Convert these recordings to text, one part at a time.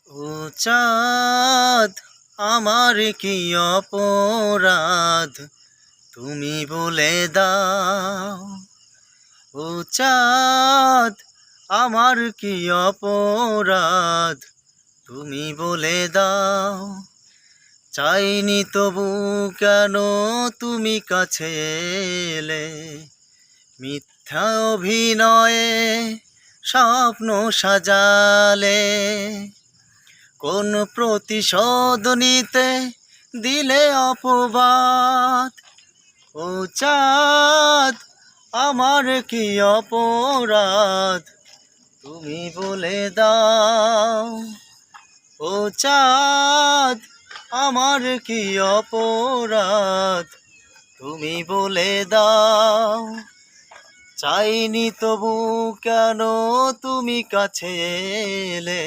ও চাঁদ, আমার কি অপরাধ তুমি বলে দাও। ও চাঁদ, আমার কি অপরাধ তুমি বলে দাও। চাইনি তবু কেন তুমি কাছে এলে, মিথ্যা অভিনয়ে স্বপ্ন সাজালে। কোন প্রতিশোধ নিতে দিলে অপবাদ। ও চাঁদ, আমার কি অপরাধ তুমি বলে দাও। ও চাঁদ, আমার কি অপরাধ তুমি বলে দাও। চাইনি তবু কেন তুমি কাছে এলে,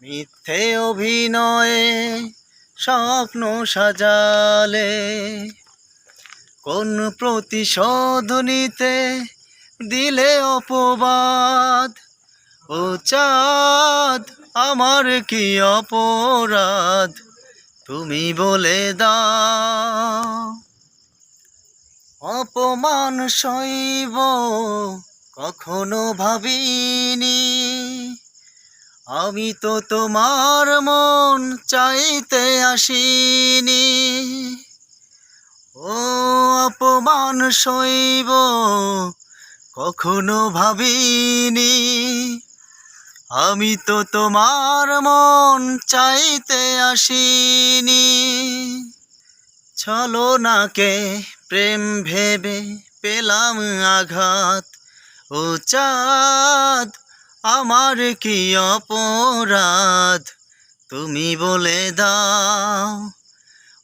মিথ্যে অভিনয়ে স্বপ্ন সাজালে। কোন প্রতিশোধ নিতে দিলে অপবাদ। ও চাঁদ, আমার কি অপরাধ তুমি বলে দাও। অপমান সইব কখনো ভাবিনি, আমি তো তোমার মন চাইতে আসিনি। ও অপমান সইব কখনো ভাবিনি, আমি তো তোমার মন চাইতে আসিনি। ছলনাকে প্রেম ভেবে পেলাম আঘাত। ও চাঁদ, আমার কি অপরাধ তুমি বলে দাও।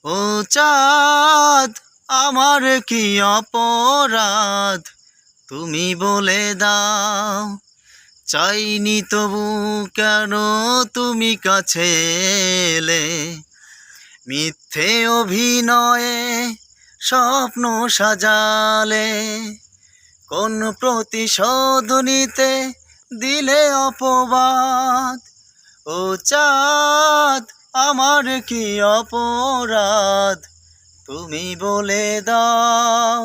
ও চাঁদ, আমার কি অপরাধ তুমি বলে দাও। চাইনি তবু কেন তুমি কাছে এলে, মিথ্যে অভিনয়ে স্বপ্ন সাজালে। কোন প্রতিশোধ নিতে দিলে অপবাদ। ও চাঁদ, আমার কি অপরাধ তুমি বলে দাও।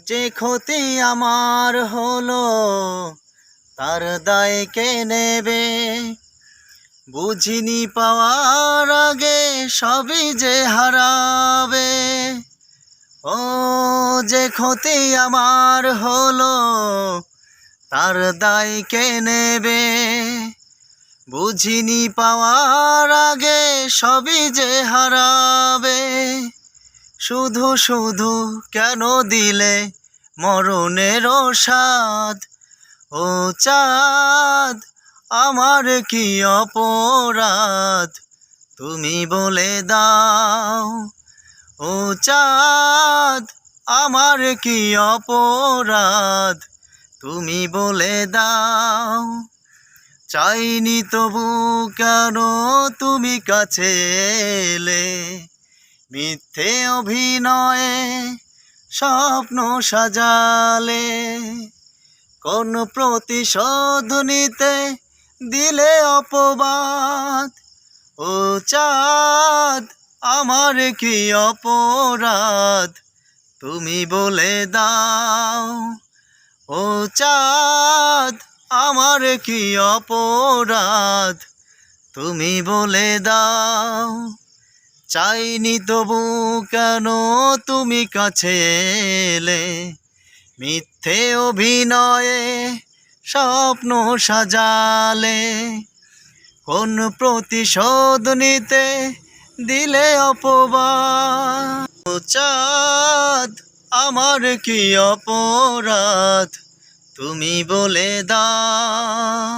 যে ক্ষতি আমার হলো তার দায় কে নেবে, বুঝিনি পাওয়ার আগে সবই যে হারাবে। ও যে ক্ষতি আমার হলো তার দায় কে নেবে, বুঝিনি পাওয়ার আগে সবই যে হারাবে। শুধু শুধু কেন দিলে মরণের স্বাদ। ও চাঁদ, আমার কি অপরাধ তুমি বলে দাও। ও চাঁদ, আমার কি অপরাধ তুমি বলে দাও। চাইনি তবু কেন তুমি কাছে এলে, মিথ্যে অভিনয়ে স্বপ্ন সাজালে। কোন প্রতিশোধ নিতে দিলে অপবাদ। ও চাঁদ, আমার কি অপরাধ তুমি বলে দাও। ও চাঁদ, আমার কি অপরাধ তুমি বলে দাও। চাইনি তবু কেন তুমি কাছে এলে, মিথ্যে অভিনয়ে স্বপ্ন সাজালে। কোন প্রতিশোধ নিতে দিলে অপবাদ। ও চাঁদ, আমার কি অপরাধ তুমি বলে দাও।